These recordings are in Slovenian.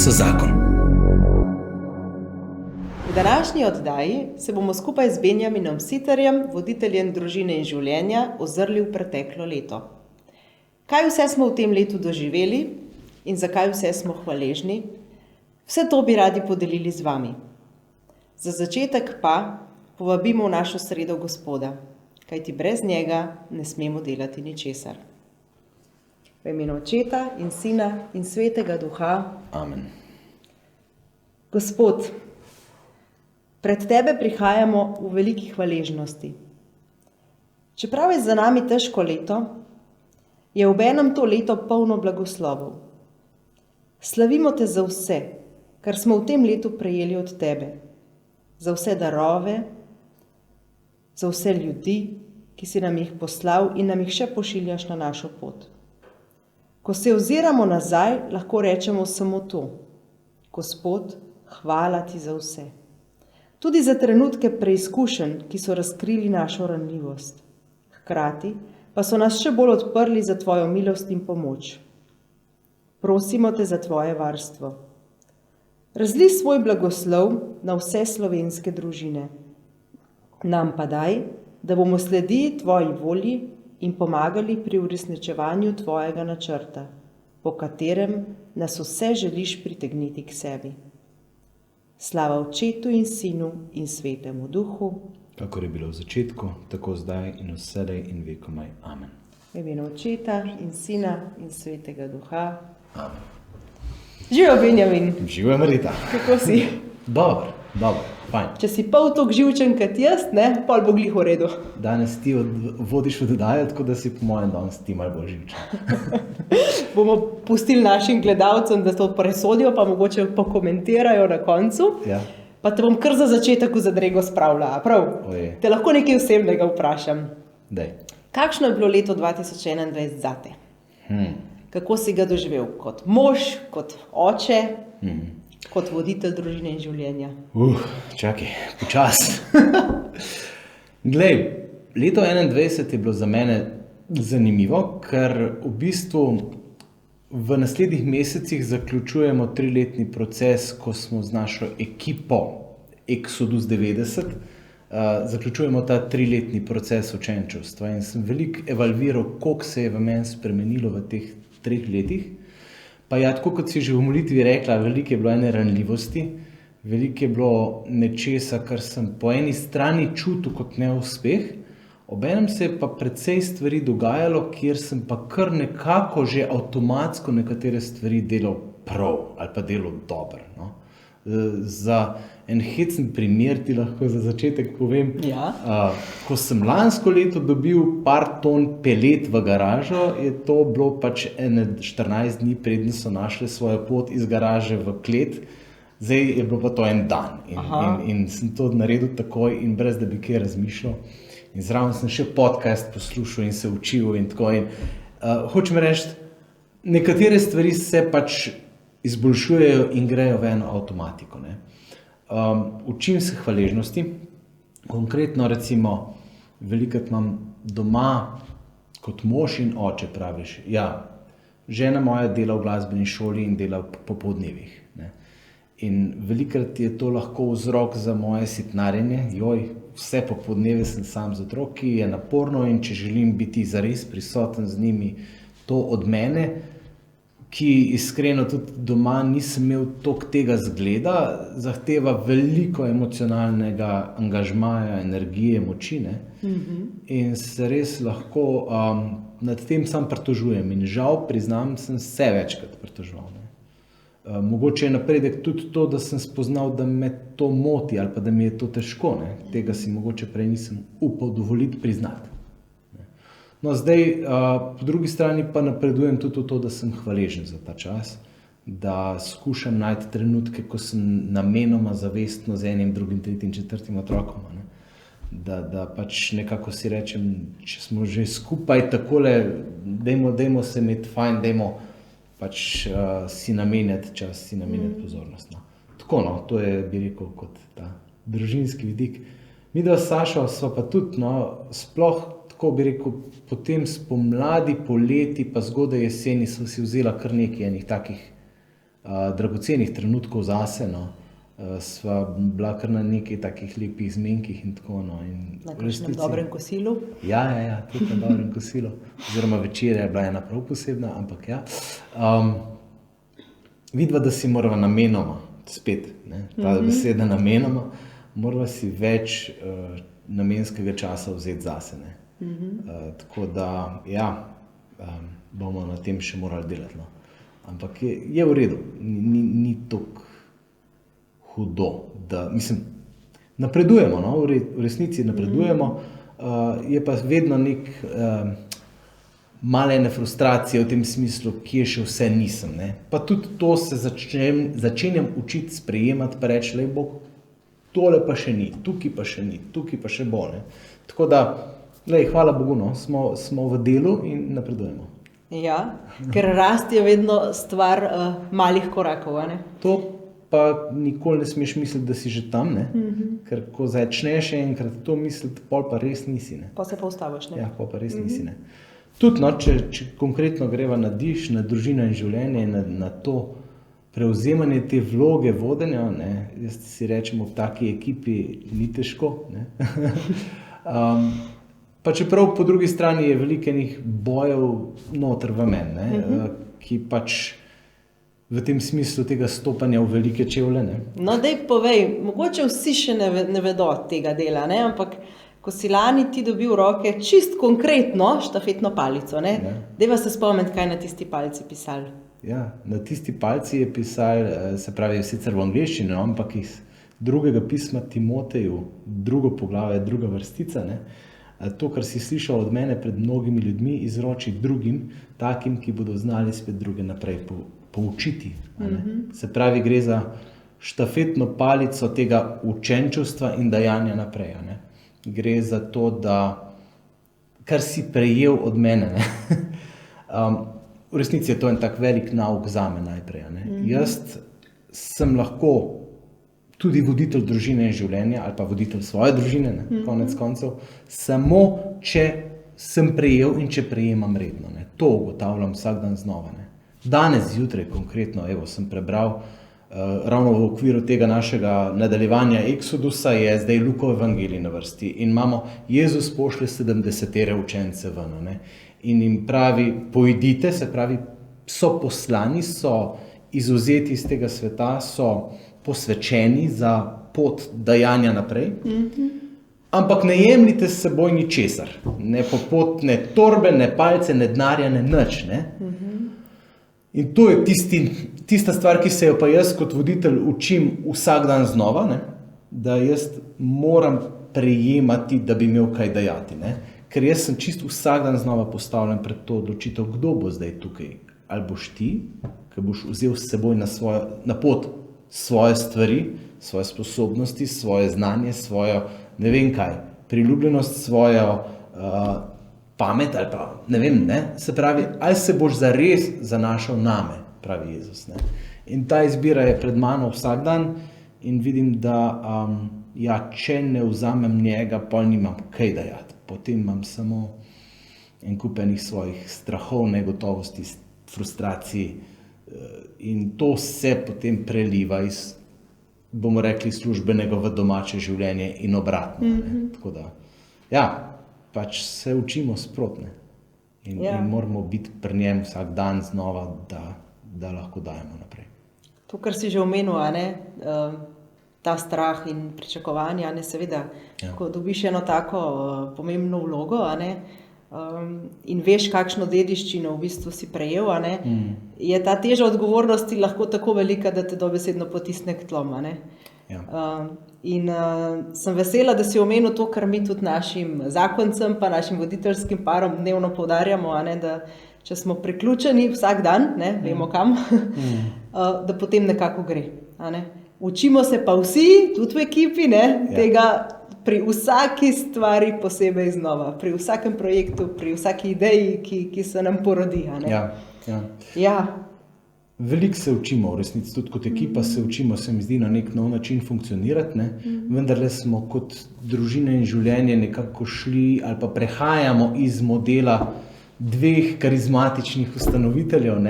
so zakon. V današnji oddaji se bomo skupaj z Benjaminom Siterjem, voditeljem Družine in življenja, ozrli v preteklo leto. Kaj vse smo v tem letu doživeli in zakaj vse smo hvaležni? Vse to bi radi podelili z vami. Za začetek pa povabimo v našo sredo Gospoda, kajti brez njega ne smemo delati ničesar. V imenu Očeta in Sina in Svetega Duha. Amen. Gospod, pred tebe prihajamo v veliki hvaležnosti. Čeprav je za nami težko leto, je obenem to leto polno blagoslovov. Slavimo te za vse, kar smo v tem letu prejeli od tebe, za vse darove, za vse ljudi, ki si nam jih poslal in nam jih še pošiljaš na našo pot. Ko se oziramo nazaj, lahko rečemo samo to: Gospod, hvala ti za vse. Tudi za trenutke preizkušenj, ki so razkrili našo ranljivost. Hkrati pa so nas še bolj odprli za tvojo milost in pomoč. Prosimo te za tvoje varstvo. Razli svoj blagoslov na vse slovenske družine. Nam pa daj, da bomo sledili tvoji volji in pomagali pri uresničevanju tvojega načrta, po katerem nas vse želiš pritegniti k sebi. Slava Očetu in Sinu in Svetemu Duhu, Kakor je bilo v začetku, tako zdaj in vselej in vekomaj. Amen. v imenu Očeta in Sina in Svetega Duha. Amen. Živijo, Benjamin! Živijo, Marita. Kako si? Dobro, fajn. Če si pol toliko živčen kot jaz, pol bo glih v redu. Danes ti vodiš v oddajo, tako da si po mojem danes ti malo bolj živčen. Bomo pustili našim gledalcem, da to presodijo, pa mogoče pokomentirajo na koncu. Ja. Pa te bom kar za začetek v zadrego spravila, prav? Oje. Te lahko nekaj osebnega vprašam. Dej. Kakšno je bilo leto 2021 zate? Kako si ga doživel? Kot mož, kot oče, kot voditelj družine in življenja? Čakaj, počas. Glej, leto 2021 je bilo za mene zanimivo, ker v bistvu v naslednjih mesecih zaključujemo 3-letni proces, ko smo z našo ekipo Exodus 90, zaključujemo ta 3-letni proces učenčevstva in sem veliko evalviral, koliko se je v meni spremenilo v teh 3 letih. Pa ja, tako kot si že v molitvi rekla, veliko je bilo ene ranljivosti, veliko je bilo nečesa, kar sem po eni strani čutil kot neuspeh, obenem se je pa precej stvari dogajalo, kjer sem pa kar nekako že avtomatsko nekatere stvari delal prav ali pa delal dobro. No? Za en hecen primer ti lahko za začetek povem, ko sem lansko leto dobil par ton pelet v garažo, je to bilo pač 14 dni, preden so našli svojo pot iz garaže v klet, zdaj je bilo pa to en dan in sem to naredil takoj in brez da bi kaj razmišljal. In zraven sem še podcast poslušal in se učil in tako. Hočem reči, nekatere stvari se pač izboljšujejo in grejo v eno avtomatiko. Učim se hvaležnosti. Konkretno recimo, velikokrat imam doma kot mož in oče, praviš. Ja, žena moja dela v glasbeni šoli in dela v popoldnevih. In velikokrat je to lahko vzrok za moje sitnarjenje. Vse popoldneve sem sam z otroki, je naporno in če želim biti zares prisoten z njimi, to od mene, ki iskreno tudi doma nisem imel toliko tega zgleda, zahteva veliko emocionalnega angažmaja, energije, moči. In se res lahko nad tem sam pritožujem in žal, priznam, sem se večkrat pritoževal. Mogoče je napredek tudi to, da sem spoznal, da me to moti ali pa da mi je to težko. Tega si mogoče prej nisem upal dovoliti priznati. No, zdaj, po drugi strani pa napredujem tudi v to, da sem hvaležen za ta čas, da skušam najti trenutke, ko sem namenoma zavestno z enim, drugim, tretjim, četrtim otrokom. Da pač nekako si rečem, če smo že skupaj takole, dajmo se imeti fajn, dajmo pač si namenjati čas, si namenjati pozornost. Tako, to je, bi rekel, kot ta družinski vidik. Midva s Sašo sva pa tudi, sploh tako bi rekel, potem spomladi, poleti, pa zgodaj jeseni sva si vzela kar nekaj enih takih dragocenih trenutkov zase, no. Sva bila kar na nekaj takih lepih zmenkih in tako, no. In Na v kakšnem resnici- dobrem kosilu. Ja, tudi na dobrem kosilu. Oziroma večerja je bila ena prav posebna, ampak ja. Vidva, da si morava namenoma, spet, ne, ta beseda namenoma, morava si več namenskega časa vzeti zase, ne. Tako da, ja, bomo na tem še morali delati, no. Ampak je v redu, ni toliko hudo, da, mislim, napredujemo, no, v resnici napredujemo, je pa vedno nek malene frustracije v tem smislu, kje še vse nisem, ne. Pa tudi to se začenjam učiti sprejemati, pa reči, lej Bog, tole pa še ni, tukaj pa še ni, tukaj pa še bo, ne. Tako da, lej, hvala Bogu, no, smo v delu in napredujemo. Ja, ker rast je vedno stvar malih korakov, a ne? To pa nikoli ne smeš misliti, da si že tam, ne? Ker ko začneš enkrat to misliti, pol pa res nisi, ne? Pa se pa ustaviš, ne? Ja, pol pa res nisi, ne? Tudi, no, če konkretno greva na diš, na družino in življenje, na to prevzemanje te vloge vodenja, ne, jaz si rečem, v taki ekipi ni težko, ne. Pa čeprav po drugi strani je veliko enih bojev noter v meni, ne, ki pač v tem smislu tega stopanja v velike čevlje, ne. No, daj povej, mogoče vsi še ne vedo tega dela, ne, ampak ko si lani ti dobil v roke čist konkretno štafetno palico, ne, dajva se spomniti, kaj na tisti palici pisali. Ja, na tisti palici je pisal, se pravi sicer v angleščini, no, ampak iz drugega pisma Timoteju, drugo poglavje, druga vrstica, ne. To, kar si slišal od mene pred mnogimi ljudmi, izroči drugim, takim, ki bodo znali spet druge naprej poučiti, a ne. Se pravi, gre za štafetno palico tega učenčevstva in dajanja naprej, a ne. Gre za to, da kar si prejel od mene, ne. V resnici je to en tak velik nauk zame najprej, a ne. Jaz sem lahko tudi voditelj družine in življenja, ali pa voditelj svoje družine, ne, konec koncev, samo če sem prejel in če prejemam redno, ne. To ugotavljam vsak dan znova, ne. Danes zjutraj konkretno, evo, sem prebral, ravno v okviru tega našega nadaljevanja Eksodusa je zdaj Lukov evangelij na vrsti in imamo, Jezus pošlje 70 učence ven, ne. In jim pravi, pojdite, se pravi, so poslani, so izvzeti iz tega sveta, so posvečeni za pot dajanja naprej, ampak ne jemljite s seboj ničesar, ne popotne torbe, ne palce, ne denarja, ne nič, ne. In to je tista stvar, ki se jo pa jaz kot voditelj učim vsak dan znova, ne, da jaz moram prejemati, da bi imel kaj dajati, ne. Ker jaz sem čisto vsak dan znova postavljen pred to odločitev, kdo bo zdaj tukaj. Ali boš ti, ki boš vzel s seboj na pot svoje stvari, svoje sposobnosti, svoje znanje, svojo, ne vem kaj, priljubljenost, svojo pamet ali pa ne vem, ne, se pravi, ali se boš zares zanašal name, pravi Jezus, ne. In ta izbira je pred mano vsak dan in vidim, da ja, če ne vzamem njega, pol nimam kaj dajati, potem imam samo en kup enih svojih strahov, negotovosti, frustracij in to se potem preliva iz, bomo rekli, službenega v domače življenje in obratno, ne. Tako da, ja, pač se učimo sprotne in moramo biti pri njem vsak dan znova, da lahko dajemo naprej. To, kar si že omenil, a ne, ta strah in pričakovanja, a ne, seveda, ko dobiš eno tako pomembno vlogo, a ne, in veš, kakšno dediščino v bistvu si prejel, a ne, je ta teža odgovornosti lahko tako velika, da te dobesedno potisne k tlom, a ne. In sem vesela, da si omenil to, kar mi tudi našim zakoncem pa našim voditeljskim parom dnevno poudarjamo, a ne, da če smo priključeni vsak dan, ne, vemo kam, da potem nekako gre, a ne. Učimo se pa vsi, tudi v ekipi, ne, tega pri vsaki stvari posebej znova, pri vsakem projektu, pri vsaki ideji, ki se nam porodi, a ne. Ja. Veliko se učimo, v resnici tudi kot ekipa se učimo, se mi zdi, na nek nov način funkcionirati, ne. Vendarle smo kot družina in življenje nekako šli ali pa prehajamo iz modela dveh karizmatičnih ustanoviteljev,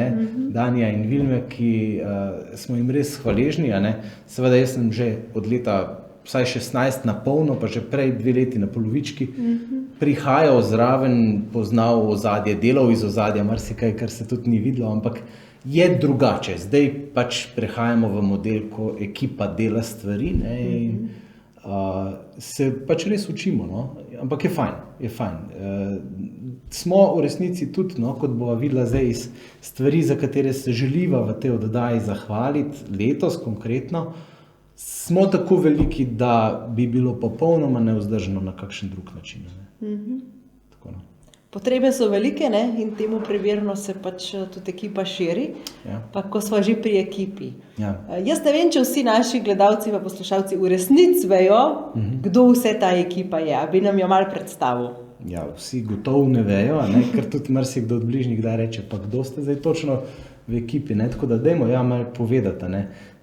Danija in Vilme, ki smo jim res hvaležni. Seveda jaz sem že od leta vsaj 16 na polno, pa že prej 2 leti na polovički, prihajal zraven, poznal ozadje, delal iz ozadja, marsikaj, kar se tudi ni videlo, ampak je drugače. Zdaj pač prehajamo v model, ko ekipa dela stvari in se pač res učimo, ampak je fajn. Smo v resnici tudi, kot bova videla zdaj iz stvari, za katere se želiva v tej oddaji zahvaliti, letos konkretno, smo tako veliki, da bi bilo popolnoma nevzdržno na kakšen drug način. Tako, Potrebe so velike in temu primerno se pač tudi ekipa širi, pa ko smo že pri ekipi. Jaz ne vem, če vsi naši gledalci in poslušalci v resnici vejo, kdo vse ta ekipa je, a bi nam jo malo predstavil. Ja, vsi gotovo ne vejo, ker tudi marsikdo od bližnjih da reče, pa kdo ste zdaj točno v ekipi, tako da dajmo malo povedati,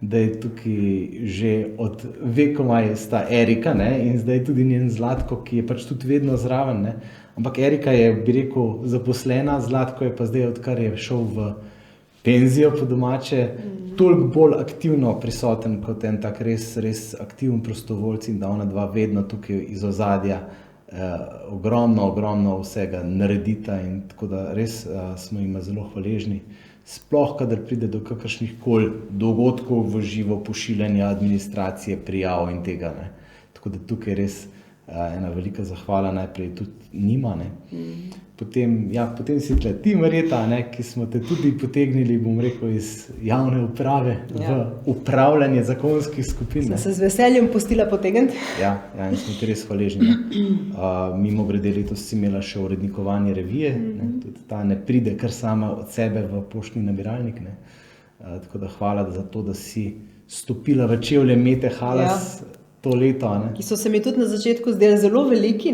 da je tukaj že od vekoma sta Erika in zdaj tudi njen Zlatko, ki je pač tudi vedno zraven, ampak Erika je, bi rekel, zaposlena, Zlatko je pa zdaj, odkar je šel v penzijo po domače, toliko bolj aktivno prisoten kot en tak res aktiven prostovoljc in da ona dva vedno tukaj iz ozadja ogromno vsega naredita in tako da res smo jima zelo hvaležni. Sploh, kadar pride do kakršnih koli dogodkov v živo, pošiljanja administracije, prijav in tega. Tako da tukaj res ena velika zahvala najprej tudi njima. Potem si tle ti, Marjeta, ki smo te tudi potegnili, bom rekel, iz javne uprave v upravljanje zakonskih skupin. Sem se z veseljem pustila potegniti. In smo ti res hvaležni. Mimogrede, letos si imela še urednikovanje revije, tudi ta ne pride kar sama od sebe v poštni nabiralnik. Tako da hvala za to, da si stopila v čevlje Mete Halas to leto. Ki so se mi tudi na začetku zdeli zelo veliki,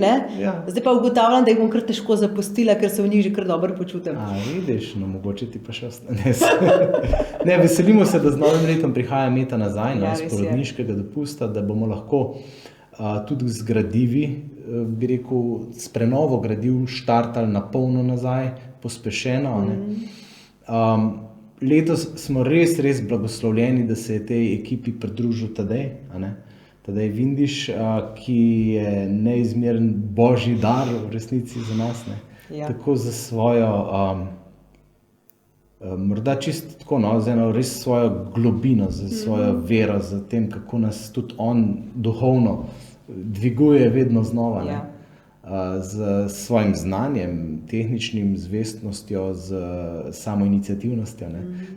Zdaj pa ugotavljam, da jih bom kar težko zapustila, ker se v njih že kar dobro počutim. Vidiš, mogoče ti pa še ostane. Veselimo se, da z novim letom prihaja Meta nazaj, iz porodniškega dopusta, da bomo lahko tudi z gradivi, bi rekel, s prenovo gradiv štartali na polno nazaj, pospešeno. Letos smo res blagoslovljeni, da se je tej ekipi pridružil Tadej Vindiš, ki je neizmeren božji dar v resnici za nas. Tako za svojo, morda čisto tako, za eno res svojo globino, za svojo vero, za tem, kako nas tudi on duhovno dviguje vedno znova. Z svojim znanjem, tehničnim zvestnostjo, z samoiniciativnostjo.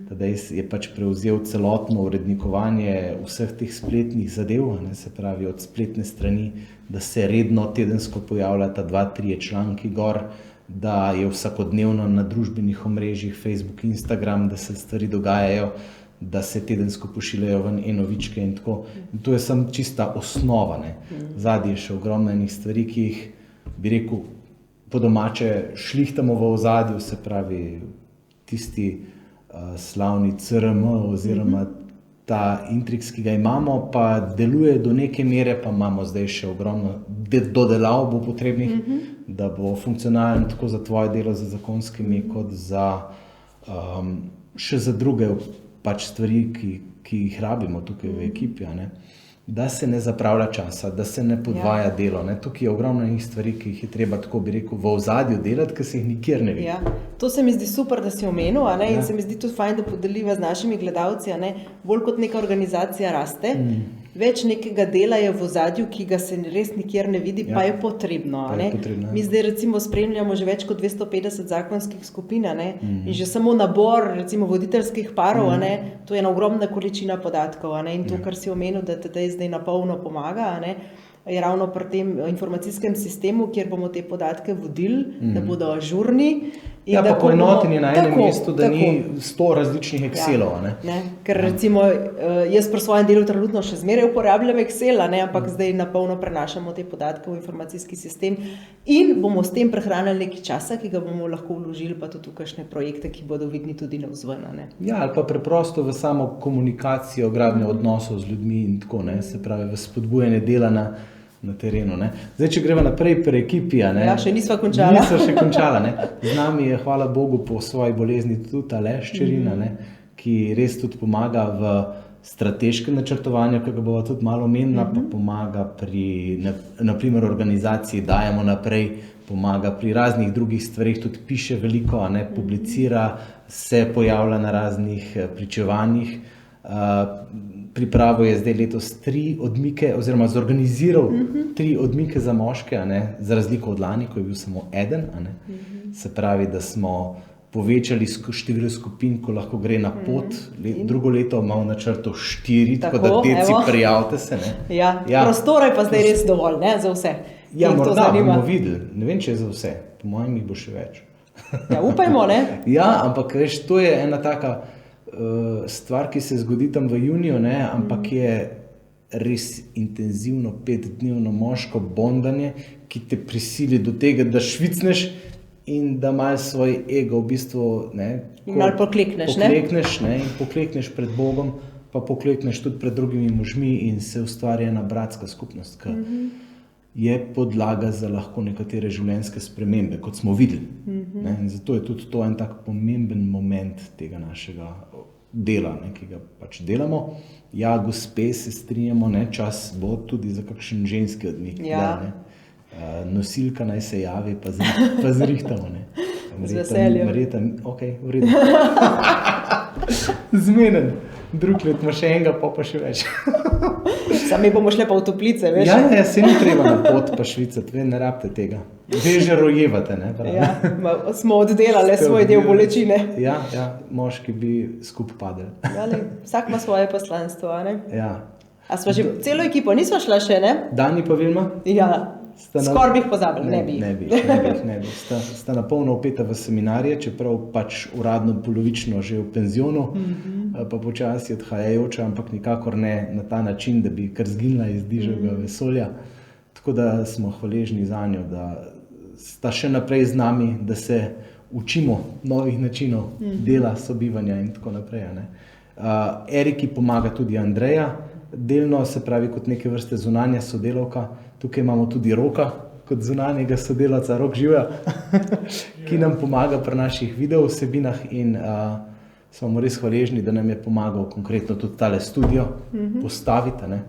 Tadej je pač prevzel celotno urednikovanje vseh teh spletnih zadev, se pravi od spletne strani, da se redno tedensko pojavljata 2-3 članki gor, da je vsakodnevno na družbenih omrežjih Facebook, Instagram, da se stvari dogajajo, da se tedensko pošiljajo ven e-novičke in tako. In to je samo čista osnova. Zadnje je še ogromno enih stvari, ki jih, bi rekel, po domače šlihtamo v ozadju, se pravi tisti slavni CRM oziroma ta Intrix, ki ga imamo, pa deluje do neke mere, pa imamo zdaj še ogromno dodelav bo potrebnih, da bo funkcionalen tako za tvoje delo z zakonskimi, kot za še za druge pač stvari, ki jih rabimo tukaj v ekipi. Da se ne zapravlja časa, da se ne podvaja delo. Tukaj je ogromno enih stvari, ki jih je treba, tako bi rekel, v ozadju delati, ker se jih nikjer ne vidi. To se mi zdi super, da si omenil, in se mi zdi tudi fajn, da podeliva z našimi gledalci, bolj kot neka organizacija raste, več nekega dela je v ozadju, ki ga se res nikjer ne vidi, pa je potrebno. Mi zdaj recimo spremljamo že več kot 250 zakonskih skupin, in že samo nabor recimo voditeljskih parov, to je ena ogromna količina podatkov, in to, kar si omenil, da te zdaj na polno pomaga, je ravno pri tem informacijskem sistemu, kjer bomo te podatke vodili, da bodo ažurni. Pa poenotenje na enem mestu, da ni 100 različnih Excelov. Ker recimo jaz pri svojem delu trenutno še zmeraj uporabljam Excel, ampak zdaj na polno prenašamo te podatke v informacijski sistem in bomo s tem prehranili nekaj časa, ki ga bomo lahko vložili pa tudi v kakšne projekte, ki bodo vidni tudi navzven. Ali pa preprosto v samo komunikacijo, gradnjo odnosov z ljudmi in tako, se pravi v spodbujanje dela na terenu. Ne. Zdaj, če greva naprej pri ekipi, a ne. Ja, še nisva končala. Nisva še končala, ne. Z nami je, hvala Bogu, po svoji bolezni tudi Aleš Čerina, ne, ki res tudi pomaga v strateškem načrtovanju, ki ga bova tudi malo omenila, pa pomaga pri, na primer, organizaciji Dajemo naprej, pomaga pri raznih drugih stvarih, tudi piše veliko, a ne, publicira, se pojavlja na raznih pričevanjih. Pripravil je zdaj letos 3 odmike, oziroma zorganiziral 3 odmike za moške, a ne, za razliko od lani, ko je bil samo eden, a ne. Se pravi, da smo povečali število skupin, ko lahko gre na pot. Drugo leto imamo v načrtu 4, tako da deci, prijavite se. Ne. Ja, prostora je pa zdaj res dovolj, ne, za vse. Ja, morda bomo videli. Ne vem, če je za vse. Po mojem jih bo še več. Ja, upajmo, ne? Ja, ampak veš, to je ena taka stvar, ki se zgodi tam v juniju, ne, ampak je res intenzivno 5-dnevno moško bondanje, ki te prisili do tega, da švicneš in da malo svoj ego v bistvu, ne, in malo poklekneš, ne? In poklekneš pred Bogom, pa poklekneš tudi pred drugimi možmi in se ustvari ena bratska skupnost, ki je podlaga za lahko nekatere življenjske spremembe, kot smo videli. Ne, in zato je tudi to en tak pomemben moment tega našega dela, ne, ki ga pač delamo. Ja, gospe, se strinjamo, ne, čas bo tudi za kakšen ženski odmik. Ja. Ne. Nosilka naj se javi, pa zrihtamo. Ne. Z veseljem. Marjeta, ok, v redu. Zmenen. Drug let ima še enega, pa še več. Sami bomo šli pa v toplice, veš? Ja, se ni treba na pot pa švicati, vi ne rabite tega. Vi že rojevate, ne? Ja, smo oddelali svoj del bolečine. Ja, moški bi skup padel. Vsak ima svoje poslanstvo, a ne? Ja. A sva že celo ekipo, nisva šla še, ne? Dani pa Vilma? Ja, skoraj bi jih pozabili, ne bi. Ne bi. Sta na polno upeta v seminarje, čeprav pač uradno polovično že v penzionu, pa počasi odhajajoča, ampak nikakor ne na ta način, da bi kar zginila iz dižega vesolja. Tako da smo hvaležni zanjo, da sta še naprej z nami, da se učimo novih načinov dela, sobivanja in tako naprej. Ne. Eriki pomaga tudi Andreja, delno, se pravi kot neke vrste zunanja sodelavka. Tukaj imamo tudi Roka kot zunanjega sodelavca, Rok Živja, ki nam pomaga pri naših video vsebinah in smo res hvaležni, da nam je pomagal konkretno tudi tale studio postaviti. Ne.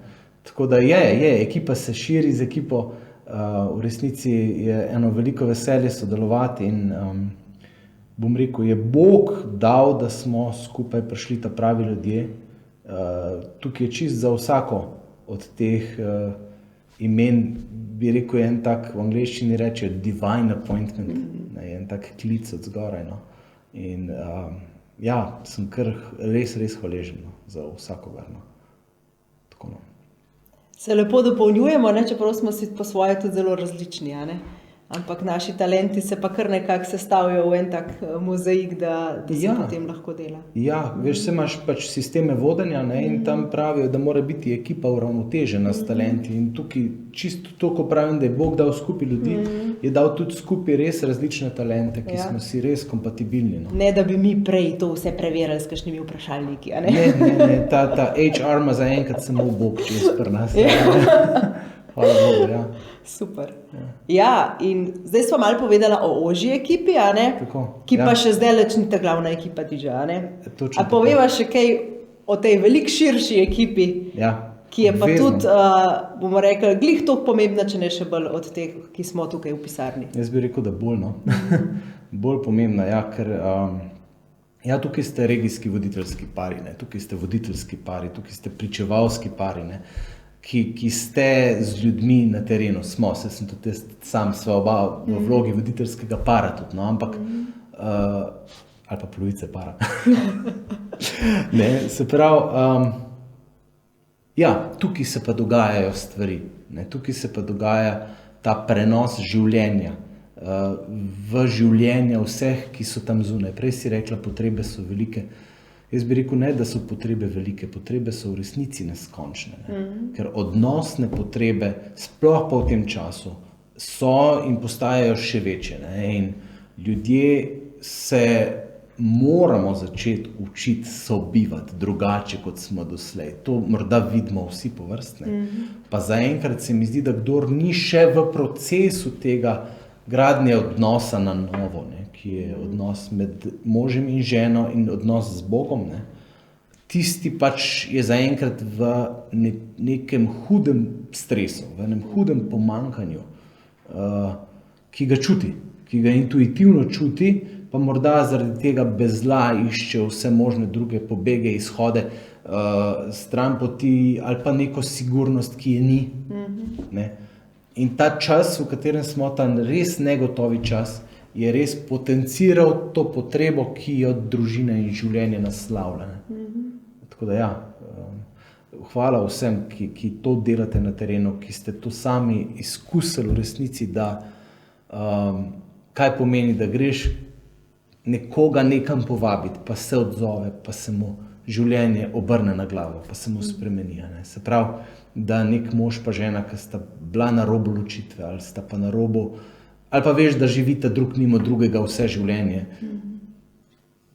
Tako da ekipa se širi z ekipo, v resnici je eno veliko veselje sodelovati in bom rekel, je Bog dal, da smo skupaj prišli ta pravi ljudje. Tukaj je čist za vsako od teh imen, bi rekel, je en tak, v angleščini reče divine appointment, je en tak klic od zgoraj. No. In ja, sem kar res hvaležen za vsakogar. No. Tako, no. Se lepo dopolnjujemo, ne, čeprav smo si po svoje tudi zelo različni, a ne? Ampak naši talenti se pa kar nekako sestavijo v en tak mozaik, da se potem lahko dela. Ja, veš, se imaš pač sisteme vodenja, ne, in tam pravijo, da mora biti ekipa uravnotežena s talenti. In tukaj čisto to, ko pravim, da je Bog dal skupaj ljudi, je dal tudi skupaj res različne talente, ki smo si res kompatibilni. No. Ne, da bi mi prej to vse preverili s kakšnimi vprašalniki, a ne? Ne, ta HR ima zaenkrat samo Bog čez pri nas. Hvala Bogu, ja. Super. Ja, in zdaj smo malo povedala o ožji ekipi, a ne? Tako, ki pa še zdaj lečnita glavna ekipa DJ, a ne? Točno a poveva še kaj o tej veliko širši ekipi, ki je pa tudi, bomo rekli, glih toliko pomembna, če ne še bolj od teh, ki smo tukaj v pisarni. Jaz bi rekel, da bolj, no. Bolj pomembna, ja, ker tukaj ste regijski voditeljski pari, ne? Tukaj ste voditeljski pari, tukaj ste pričevalski pari, ne? Ki ste z ljudmi na terenu, sem tudi sam sva oba v vlogi voditeljskega para tudi, no, ampak ali pa polovice para. Ne, se pravi, ja, tukaj se pa dogajajo stvari, ne, tukaj se pa dogaja ta prenos življenja v življenja vseh, ki so tam zunaj. Prej si rekla, potrebe so velike. Jaz bi rekel, ne, da so potrebe velike, potrebe so v resnici neskončne, ne? Ker odnosne potrebe, sploh pa v tem času, so in postajajo še večje. Ne? In ljudje se moramo začeti učiti sobivati drugače, kot smo doslej. To morda vidimo vsi po vrstne. Pa zaenkrat se mi zdi, da kdor ni še v procesu tega gradnje odnosa na novo, ne, ki je odnos med možem in ženo in odnos z Bogom, ne, tisti pač je zaenkrat v nekem hudem stresu, v enem hudem pomanjkanju, ki ga čuti, ki ga intuitivno čuti, pa morda zaradi tega bezla išče vse možne druge pobege, izhode, stran poti ali pa neko sigurnost, ki je ni. Ne. In ta čas, v katerem smo, ta res negotovi čas, je res potenciral to potrebo, ki jo družina in življenje naslavlja. Tako da ja, hvala vsem, ki to delate na terenu, ki ste to sami izkusili v resnici, da kaj pomeni, da greš nekoga nekam povabiti, pa se odzove, pa se mu življenje obrne na glavo, pa se mu spremeni. Ne. Se pravi, da nek mož pa žena, ki sta bila na robu ločitve, ali sta pa na robu, ali pa veš, da živita drug mimo drugega vse življenje.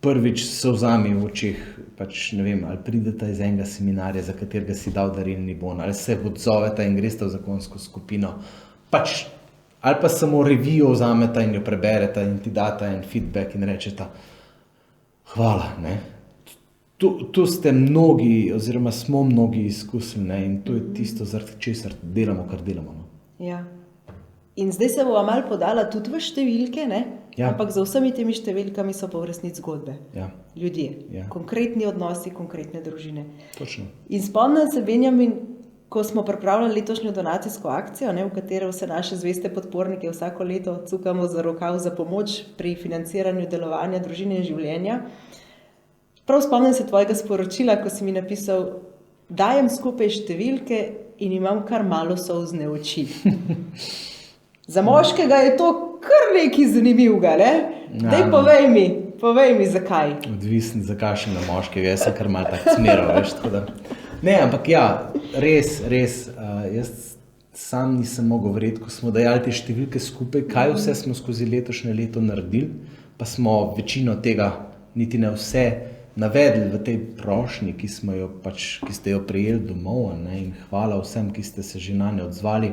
Prvič se vzami v očeh, pač ne vem, ali prideta iz enega seminarja, za katerega si dal darilni bon, ali se odzoveta in gresta v zakonsko skupino, pač, ali pa samo revijo vzameta in jo prebereta in ti data en feedback in rečeta hvala, ne. To ste mnogi, oziroma smo mnogi izkusili, ne, in to je tisto, zaradi česar delamo, kar delamo. No. Ja. In zdaj se bova malo podala tudi v številke, ne? Ja. Ampak za vsemi temi številkami so pa v resnici zgodbe. Ja. Ljudje, konkretni odnosi, konkretne družine. Točno. In spomnim se, Benjamin, ko smo pripravljali letošnjo donacijsko akcijo, ne, v katero vse naše zveste podpornike vsako leto cukamo za rokav za pomoč pri financiranju delovanja družine in življenja. Prav spomnim se tvojega sporočila, ko si mi napisal, dajem skupaj številke in imam kar malo solzne oči. Za moškega je to kar nekaj zanimivega, ne? Daj, povej mi, zakaj. Odvisno, zakaj še na moškega, jaz sem kar malo tak smeral, veš, tako da. Ne, ampak ja, res, jaz sam nisem mogel verjeti, ko smo dajali te številke skupaj, kaj vse smo skozi letošnje leto naredili, pa smo večino tega, niti ne vse, navedli v tej prošnji, ki ste jo prejeli domov, ne, in hvala vsem, ki ste se že na njo odzvali.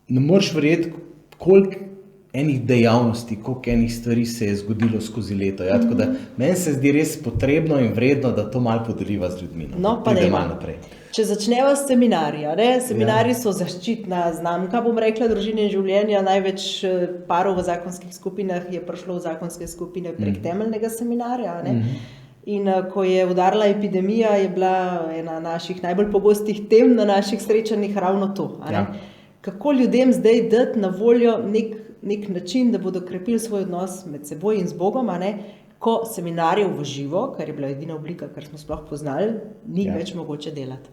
Ne moreš verjeti, koliko enih dejavnosti, koliko enih stvari se je zgodilo skozi leto. Ja? Tako da meni se zdi res potrebno in vredno, da to malo podeliva z ljudmi. No, pa ne. Če začneva s seminarja, ne? Seminarji so zaščitna znamka, bom rekla, družine in življenja. Največ parov v zakonskih skupinah je prišlo v zakonske skupine prek temeljnega seminarja. Ne? In ko je udarila epidemija, je bila ena naših najbolj pogostih tem na naših srečanjih ravno to. Kako ljudem zdaj dati na voljo nek način, da bodo krepili svoj odnos med seboj in z Bogom, ko seminarjev v živo, kar je bila edina oblika, kar smo sploh poznali, ni več mogoče delati.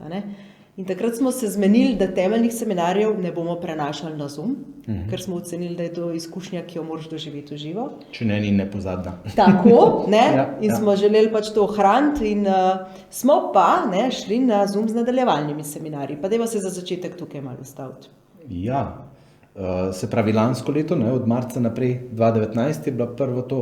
In takrat smo se zmenili, da temeljnih seminarjev ne bomo prenašali na Zoom, ker smo ocenili, da je to izkušnja, ki jo moraš doživeti v živo. Če ne, ni nepozadna. Tako, ne? In smo želeli pač to ohraniti in smo pa šli na Zoom z nadaljevalnimi seminarji. Pa dajva se za začetek tukaj malo ustaviti. Ja, se pravi lansko leto, ne, od marca naprej 2019 je bilo prvo to,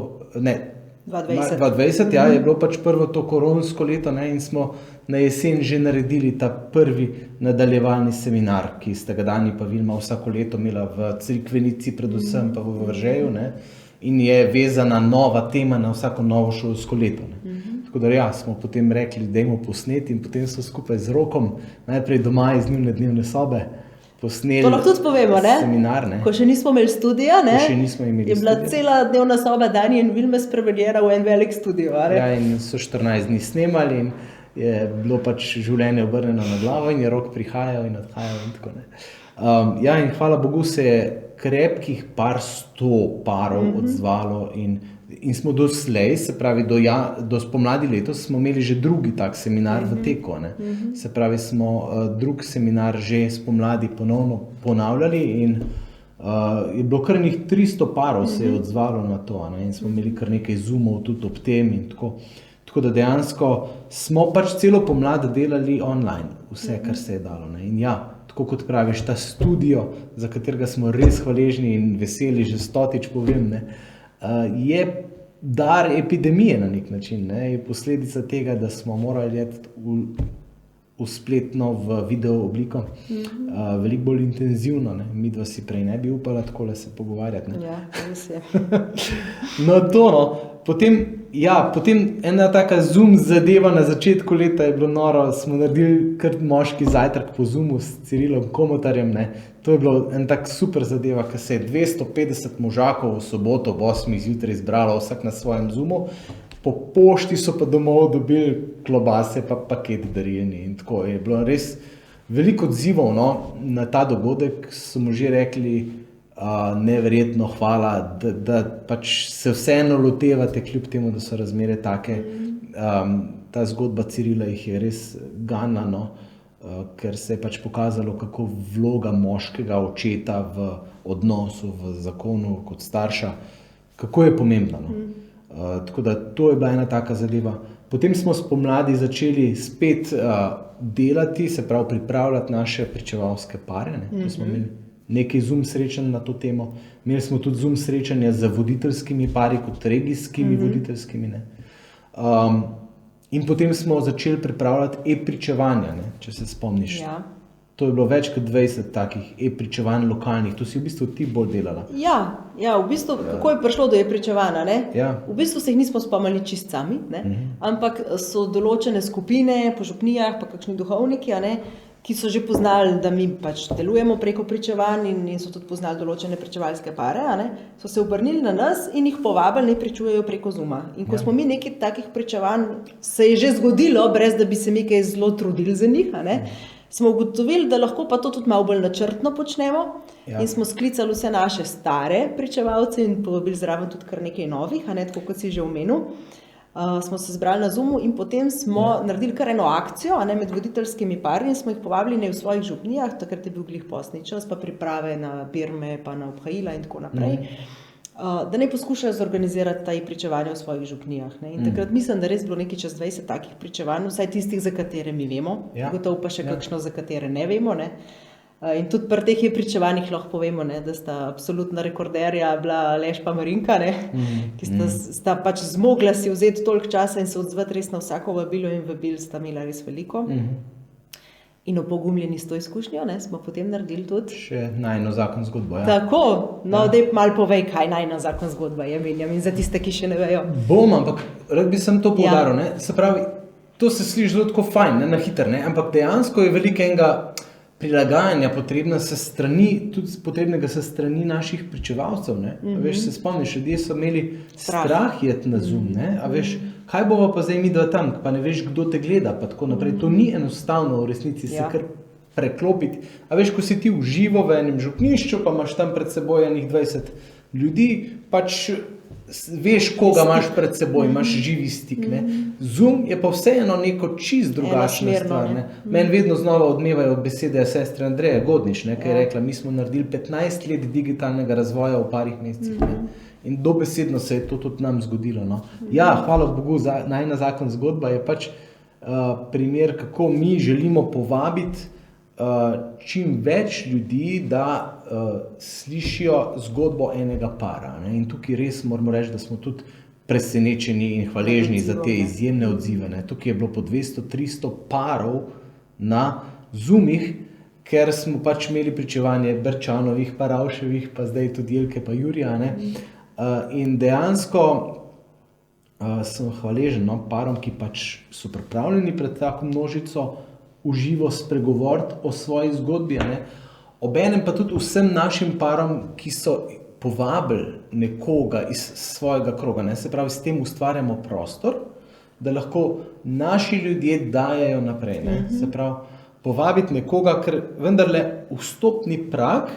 2020, ja, je bilo pač prvo to koronsko leto, ne, in smo na jesen že naredili ta prvi nadaljevalni seminar, ki ste ga Dani pa Vilma vsako leto imela v Crikvenici, predvsem pa v Vržeju, ne, in je vezana nova tema na vsako novo šolsko leto. Ne. Tako da ja, smo potem rekli, dajmo posneti in potem so skupaj z Rokom, najprej doma iz njune dnevne sobe, posneli. To lahko tudi povemo, ne? Seminar, ne? Ko še nismo imeli studija, ne? Je bila studija. Cela dnevna soba Dani in Vilme spremenjena v en velik studio. Ja, in so 14 dni snemali in je bilo pač življenje obrnjeno na glavo in je Rok prihajal in odhajal in tako ne. Ja, in hvala Bogu se je krepkih par 100 parov odzvalo in smo doslej, se pravi do spomladi letos, smo imeli že drugi tak seminar v teku. Se pravi, smo drug seminar že spomladi ponovno ponavljali in je bilo kar nekaj 300 parov se je odzvalo na to, ne? In smo imeli kar nekaj zoomov tudi ob tem in tako. Tako da dejansko smo pač celo pomlad delali online, vse, kar se je dalo. Ne? In ja, tako kot praviš, ta studio, za katerega smo res hvaležni in veseli, že 100-tič povem, ne? Je dar epidemije na nek način, ne? Je posledica tega, da smo morali iti v spletno, v video obliko, veliko bolj intenzivno. Ne? Midva si prej ne bi upala takole se pogovarjati. Ne? Ja, res je. No, to no. Potem ena taka Zoom zadeva na začetku leta je bilo noro, smo naredili kar moški zajtrk po Zoomu s Cirilom Komotarjem, ne. To je bilo en tak super zadeva, ker se je 250 možakov v soboto ob 8 zjutraj zbralo, vsak na svojem Zoomu, po pošti so pa domov dobili klobase pa paket darjeni in tako je bilo res veliko odzivov, no, na ta dogodek, so mu že rekli, neverjetno hvala, da pač se vseeno lotevate, kljub temu, da so razmere take. Ta zgodba Cirila jih je res ganila, no, ker se je pač pokazalo, kako vloga moškega očeta v odnosu, v zakonu kot starša, kako je pomembna. No. Tako da to je bila ena taka zadeva. Potem smo spomladi začeli spet delati, se pravi pripravljati naše pričevalske pare. Ne. To smo imeli nekaj Zoom srečanj na to temo. Imeli smo tudi Zoom srečanja z voditeljskimi pari, kot regijskimi voditeljskimi. Ne. In potem smo začeli pripravljati e-pričevanja, ne, če se spomniš. Ja. To je bilo več kot 20 takih e-pričevanj lokalnih. To si v bistvu ti bolj delala. Ja, v bistvu, kako je prišlo do e-pričevanja, ne? Ja. V bistvu se jih nismo spomnili čist sami, ne? Ampak so določene skupine po župnijah, pa kakšni duhovniki, ne? Ki so že poznali, da mi pač delujemo preko pričevanj in so tudi poznali določene pričevalske pare, ne? So se obrnili na nas in jih povabili, naj pričujejo preko Zooma. In ko smo mi nekaj takih pričevanj, se je že zgodilo, brez da bi se mi kaj zelo trudili za njih, ne? Smo ugotovili, da lahko pa to tudi malo bolj načrtno počnemo. In smo sklicali vse naše stare pričevalce in povabili zraven tudi kar nekaj novih, ne? Tako kot si že omenil. Smo se zbrali na Zoomu in potem smo naredili kar eno akcijo, ne, med voditeljskimi pari in smo jih povabili v svojih župnijah, takrat je bil glih postni čas, pa priprave na birme, pa na obhajila in tako naprej, da ne poskušajo zorganizirati ta pričevanja v svojih župnijah. Ne. In takrat mislim, da res bilo nekaj čez 20 takih pričevanj, vsaj tistih, za katere mi vemo, gotovo pa še kakšno, za katere ne vemo. Ne. In tudi pri teh pričevanjih lahko povemo, ne, da sta absolutna rekorderja bila Aleš pa Marinka, ne, ki sta pač zmogla si vzeti toliko časa in se odzvati res na vsako vabilo in vabil sta imela res veliko. In opogumljeni s to izkušnjo, ne, smo potem naredili tudi še najino zakon zgodbo. Ja. Tako, no, daj malo povej, kaj najino zakon zgodba je, Benjamin, za tiste, ki še ne vejo. Bom, ampak rad bi sem to poudaril, ne, se pravi, to se sliši zelo tako fajn, ne, na hiter, ne, ampak dejansko je veliko enega prilagajanja potrebnega se strani naših pričevalcev. Ne? Veš, se spomniš, ljudje so imeli strah jeti na Zoom. Ne? A veš, kaj bova pa zdaj midva tam, pa ne veš, kdo te gleda, pa tako naprej. To ni enostavno v resnici se kar preklopiti. A veš, ko si ti v živo v enem župnišču, pa imaš tam pred seboj enih 20 ljudi, pač veš, koga imaš pred seboj, imaš živi stik. Ne? Zoom je pa vseeno neko čist drugačna stvar. Ne? Meni vedno znova odmevajo besede sestre Andreje Godnič, ne? Ki je rekla, mi smo naredili 15 let digitalnega razvoja v parih mesecih. Ne? In dobesedno se je to tudi nam zgodilo. No? Ja, hvala Bogu, najina zakon zgodba je pač primer, kako mi želimo povabiti čim več ljudi, da slišijo zgodbo enega para. Ne? In tukaj res moramo reči, da smo tudi presenečeni in hvaležni za te izjemne odzive. Ne? Tukaj je bilo po 200-300 parov na Zoomih, ker smo pač imeli pričevanje Berčanovih, pa Ravševih, pa zdaj tudi Jelke pa Jurija. Ne? In dejansko sem hvaležen, no, parom, ki pač so pripravljeni pred tako množico uživo spregovoriti o svoji zgodbi, ne? Obenem pa tudi vsem našim parom, ki so povabili nekoga iz svojega kroga. Ne? Se pravi, s tem ustvarjamo prostor, da lahko naši ljudje dajejo naprej. Ne? Se pravi, povabiti nekoga, ker vendarle vstopni prag,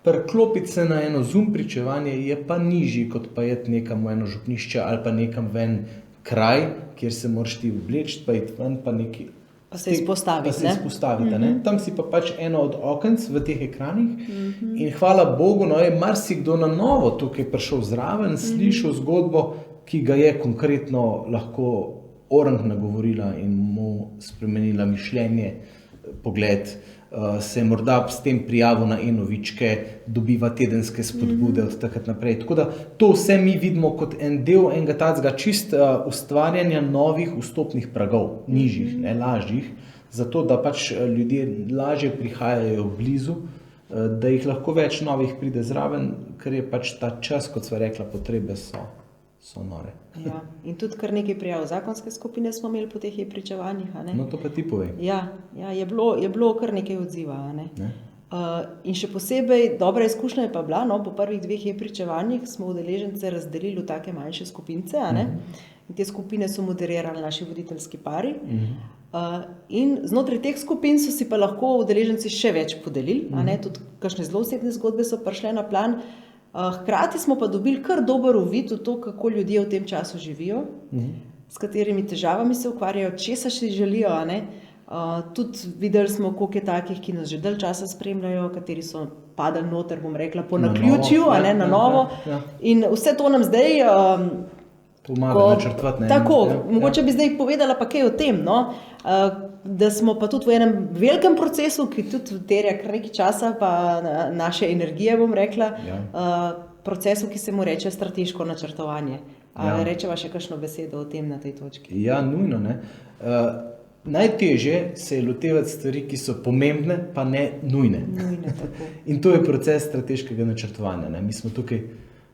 priklopiti se na eno Zoom pričevanje je pa nižji, kot pa iti nekam v eno župnišče ali pa nekam v en kraj, kjer se moraš ti obleči, pa iti ven, pa neki Pa se izpostaviti. Ne? Tam si pa pač eno od okenc v teh ekranih in hvala Bogu, no, je marsikdo na novo tukaj prišel zraven, slišal zgodbo, ki ga je konkretno lahko orang nagovorila in mu spremenila mišljenje, pogled. se je morda s tem prijavil na e-novičke, dobiva tedenske spodbude od takrat naprej. Tako da to vse mi vidimo kot en del enega takega čist ustvarjanja novih vstopnih pragov, nižjih, ne lažjih, zato da pač ljudje lažje prihajajo blizu, da jih lahko več novih pride zraven, ker je pač ta čas, kot sva rekla, potrebe so nore. Ja. In tudi kar nekaj prijav zakonske skupine smo imeli po teh e-pričevanjih. No, to pa ti povej. Ja, je bilo kar nekaj odziva. Ne? In še posebej dobra izkušnja je pa bila, po prvih 2 e-pričevanjih smo udeležence razdelili v take manjše skupince. In te skupine so moderirali naši voditeljski pari. In znotraj teh skupin so si pa lahko udeleženci še več podelili. Tudi kakšne zelo osebne zgodbe so prišle na plan. Hkrati smo pa dobili kar dober uvid v to, kako ljudje v tem času živijo, s katerimi težavami se ukvarjajo, česa še želijo. Tudi videli smo, koliko je takih, ki nas že dalj časa spremljajo, kateri so padali noter, bom rekla, po naključju, na novo. In vse to nam zdaj pomaga načrtovati. Tako, mogoče bi zdaj povedala pa kaj o tem, da smo pa tudi v enem velikem procesu, ki tudi terja kar nekaj časa, pa naše energije, bom rekla, procesu, ki se mu reče strateško načrtovanje. Rečeva še kakšno besedo o tem na tej točki? Ja, nujno. Najtežje se je lotevati stvari, ki so pomembne, pa ne nujne. In to je proces strateškega načrtovanja. Mi smo tukaj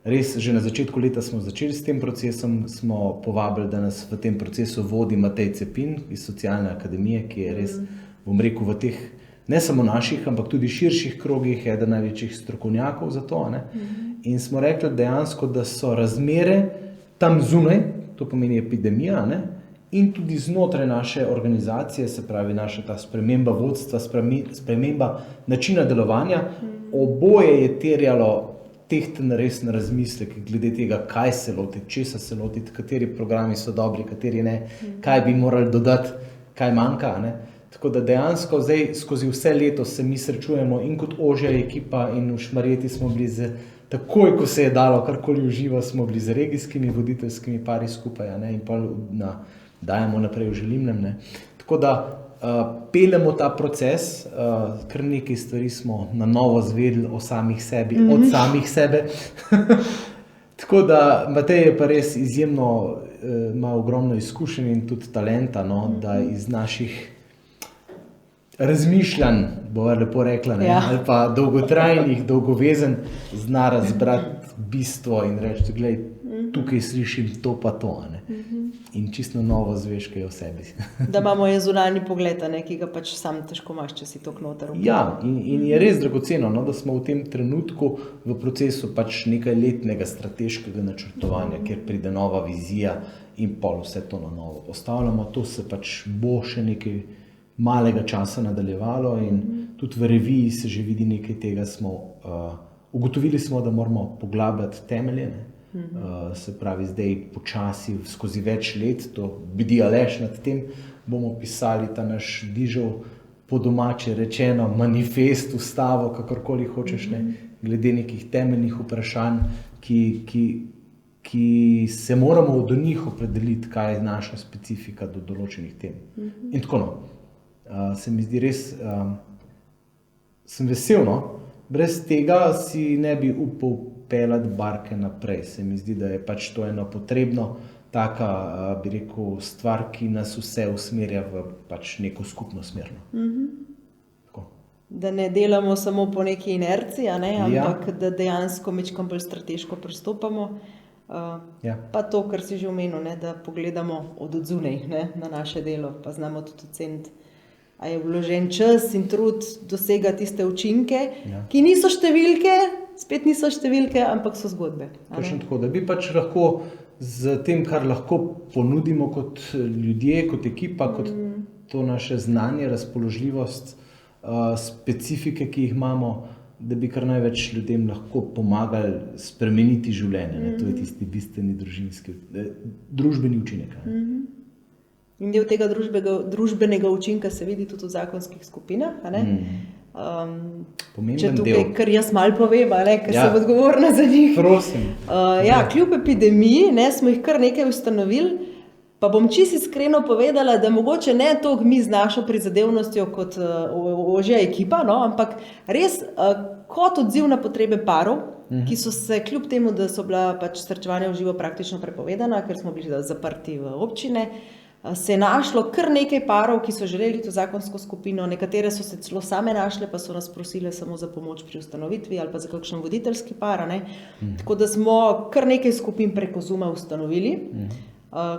res, že na začetku leta smo začeli s tem procesom, smo povabili, da nas v tem procesu vodi Matej Cepin iz Socialne akademije, ki je res, bom rekel, v teh ne samo naših, ampak tudi širših krogih eden največjih strokovnjakov za to. In smo rekli dejansko, da so razmere tam zunaj, to pomeni epidemija, in tudi znotraj naše organizacije, se pravi naša ta sprememba vodstva, sprememba načina delovanja, oboje je terjalo tehten resen razmislek glede tega, kaj se lotiti, česa se lotiti, kateri programi so dobri, kateri ne, kaj bi morali dodati, kaj manjka. Tako da dejansko zdaj skozi vse leto se mi srečujemo in kot ožja ekipa in v Šmarjeti smo bili takoj, ko se je dalo karkoli v živo, smo bili z regijskimi voditeljskimi pari skupaj in pa dajemo naprej v Želimnem. Tako da peljemo ta proces, kar nekaj stvari smo na novo zvedeli o samih sebi, od samih sebe. Tako da Matej je pa res izjemno, ima ogromno izkušenj in tudi talenta, da iz naših razmišljanj, bova lepo rekla, ali pa dolgotrajnih, dolgovezen, zna razbrati bistvo in reči, glej, tukaj slišim to pa to. In čisto novo zveš, kaj je v sebi. Da imamo je zunanji pogled, ki ga pač sam težko imaš, če si toliko noter. Ja, in je res dragoceno, da smo v tem trenutku v procesu pač nekaj letnega strateškega načrtovanja, kjer pride nova vizija in pol vse to na novo postavljamo. To se pač bo še nekaj malega časa nadaljevalo in tudi v reviji se že vidi nekaj tega. Ugotovili smo, da moramo poglabljati temelje, se pravi zdaj počasi skozi več let, to bdi Aleš nad tem, bomo pisali ta naš dižel, po domače rečeno, manifest, ustavo, kakorkoli hočeš, glede nekih temeljnih vprašanj, ki se moramo do njih opredeliti, kaj je naša specifika do določenih tem. In tako se mi zdi res, sem vesel, brez tega si ne bi upal peljati barke naprej. Se mi zdi, da je pač to eno potrebno, taka, bi rekel, stvar, ki nas vse usmerja v pač neko skupno smer. Da ne delamo samo po neki inerciji, ampak da dejansko majčkeno bolj strateško pristopamo. Pa to, kar si že omenil, da pogledamo od odzunaj na naše delo, pa znamo tudi oceniti, a je vložen čas in trud dosega tiste učinke, ki niso številke, spet niso številke, ampak so zgodbe. Točno tako, da bi pač lahko z tem, kar lahko ponudimo kot ljudje, kot ekipa, kot to naše znanje, razpoložljivost, specifike, ki jih imamo, da bi kar največ ljudem lahko pomagali spremeniti življenje. To je tisti bistveni družbeni učinek. In del tega družbenega učinka se vidi tudi v zakonskih skupinah. Če tukaj, kar jaz malo povem, ker sem odgovorna za njih. Prosim. Kljub epidemiji smo jih kar nekaj ustanovili, Pa bom čisto iskreno povedala, da mogoče ne toliko mi z našo prizadevnostjo kot ožja ekipa, no, ampak res kot odziv na potrebe parov, ki so se kljub temu, da so bila pač srečevanja v živo praktično prepovedana, ker smo bili zaprti v občine, se je našlo kar nekaj parov, ki so želeli to zakonsko skupino, nekatere so se celo same našle, pa so nas prosile samo za pomoč pri ustanovitvi ali pa za kakšen voditeljski par, ne. Tako da smo kar nekaj skupin preko Zooma ustanovili,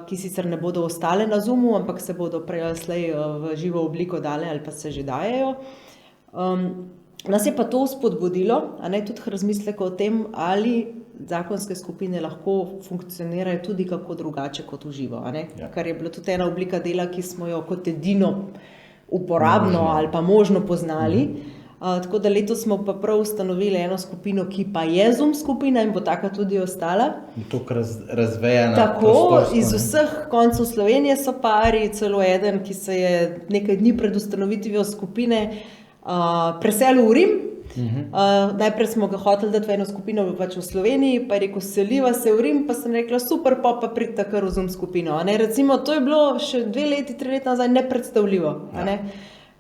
ki sicer ne bodo ostale na Zoomu, ampak se bodo prej ali slej v živo obliko dale ali pa se že dajejo. Nas je pa to spodbudilo, a ne, tudi razmislek o tem, ali zakonske skupine lahko funkcionirajo tudi kako drugače kot v živo, a ne? Kar je bila tudi ena oblika dela, ki smo jo kot edino uporabno ali pa možno poznali. Tako da letos smo pa prav ustanovili eno skupino, ki pa je Zoom skupina in bo taka tudi ostala. Tukaj razvejana tako, prostorsko. Iz vseh koncev Slovenije so pari, celo eden, ki se je nekaj dni pred ustanovitvijo skupine preselil v Rim. Najprej smo ga hoteli dati v eno skupino pač v Sloveniji, pa je rekel, seliva se v Rim, pa sem rekla, super, pa pridite kar v Zoom skupino. A ne? Recimo, to je bilo še 2 leti, 3 leta nazaj nepredstavljivo. A ne?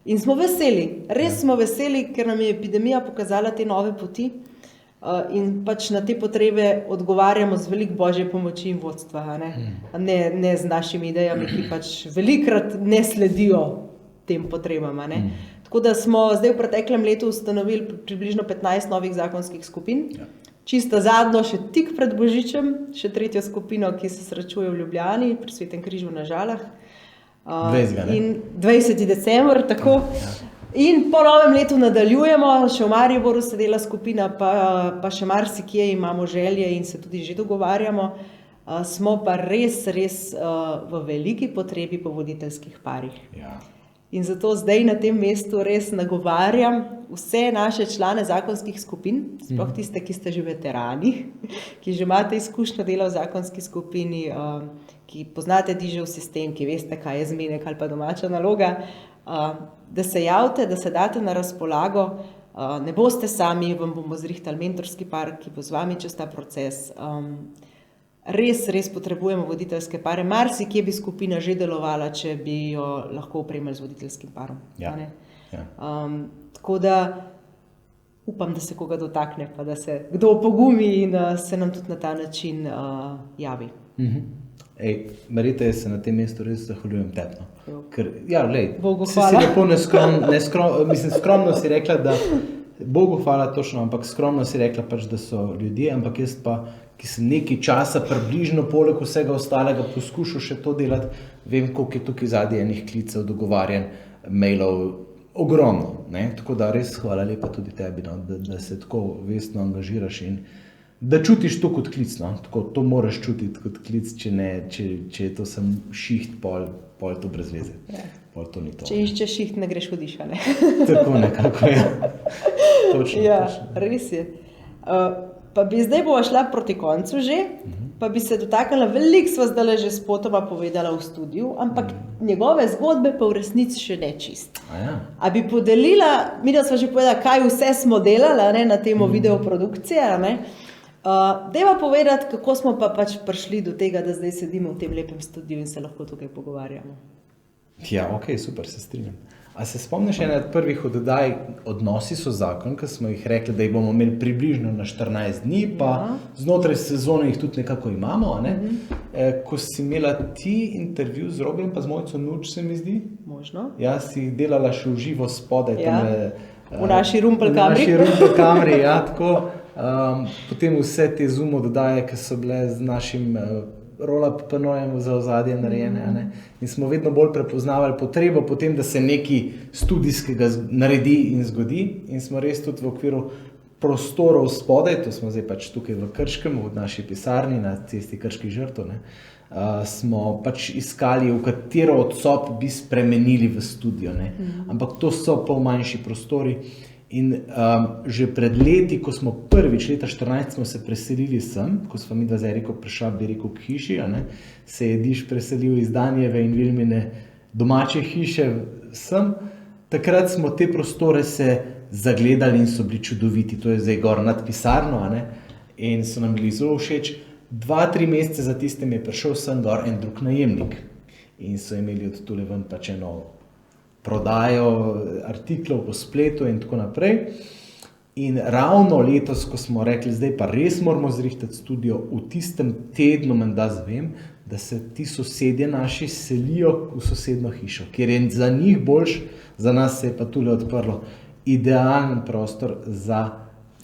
In smo veseli, res smo veseli, ker nam je epidemija pokazala te nove poti in pač na te potrebe odgovarjamo z veliko božje pomoči in vodstva, ne z našimi idejami, ki pač velikrat ne sledijo tem potrebam. Tako da smo zdaj v preteklem letu ustanovili približno 15 novih zakonskih skupin. Čisto zadnjo, še tik pred Božičem, še 3. skupino, ki se srečuje v Ljubljani pri Svetem križu na Žalah. 20. december, tako. In po novem letu nadaljujemo, še v Mariboru se dela skupina, pa še marsikje imamo želje in se tudi že dogovarjamo. Smo pa res v veliki potrebi po voditeljskih parih. In zato zdaj na tem mestu res nagovarjam vse naše člane zakonskih skupin, sploh tiste, ki ste že veterani, ki že imate izkušnjo dela v zakonski skupini, ki poznate dižev sistem, ki veste, kaj je zmenek ali pa domača naloga, da se javite, da se date na razpolago, ne boste sami, vam bomo zrihtali mentorski par, ki bo z vami čez ta proces. Res potrebujemo voditeljske pare. Marsikje bi skupina že delovala, če bi jo lahko opremili z voditeljskim parom. Tako da upam, da se koga dotakne, pa da se kdo opogumi in se nam tudi na ta način javi. Marita, jaz se na tem mestu res zahvaljujem tepno. Ker, Bogu si lepo skromno si rekla, da Bogu hvala točno, ampak skromno si rekla pač, da so ljudje, ampak jaz pa, ki sem nekaj časa približno poleg vsega ostalega poskušal še to delati, vem, koliko je tukaj zadnji enih klicev, dogovarjanj, mailov, ogromno. Tako da res hvala lepa tudi tebi, da se tako vestno angažiraš in da čutiš to kot klic. Tako, to moraš čutiti kot klic, če je to sem šiht, pol to brez veze. Pol to ni to. Če iščeš šiht, ne greš hodiš, a ne? Tako nekako, Točno. Res je. Pa bi zdaj bova šla proti koncu že, pa bi se dotaknila, veliko sva zdaj že spotoma povedala v studiu, ampak njegove zgodbe pa v resnici še ne čist. A bi podelila, mi da sva že povedala, kaj vse smo delali na temo videoprodukcije, dajva povedati, kako smo pa pač prišli do tega, da zdaj sedimo v tem lepem studiu in se lahko tukaj pogovarjamo. Ok, super, se strinjam. A se spomniš ene od prvih oddaj Odnosi so zakon, ki smo jih rekli, da jih bomo imeli približno na 14 dni, pa znotraj sezone jih tudi nekako imamo, Ko si imela ti intervju z Robijem pa z Mojco Nuč, se mi zdi? Možno. Si delala še v živo spodaj. V naši rumpel kamri. V naši rumpel kamri, tako. Potem vse te Zoom oddaje, ki so bile z našim roll-up panojem za ozadje narejene, in smo vedno bolj prepoznavali potrebo potem, da se nekaj studijskega naredi in zgodi, in smo res tudi v okviru prostorov spodaj, to smo zdaj pač tukaj v Krškem, v naši pisarni na cesti Krških žrtev, smo pač iskali, v katero od sob bi spremenili v studio, ampak to so pol manjši prostori. In že pred leti, ko smo prvič, leta 2014, smo se preselili sem, ko smo midva z Eriko prišla, bi rekel, k hiši, se je Diš preselil iz Danijeve in Vilmine domače hiše sem, takrat smo te prostore se zagledali in so bili čudoviti, to je zdaj gor nad pisarno, in so nam bili zelo všeč. 2-3 mesece za tistem je prišel sem gor en drug najemnik in so imeli od tule ven pač eno prodajo artiklov po spletu in tako naprej. In ravno letos, ko smo rekli, zdaj pa res moramo zrihtati studio, v tistem tednu menda zvem, da se ti sosedje naši selijo v sosedno hišo, kjer je za njih boljš, za nas se je pa tule odprlo idealen prostor za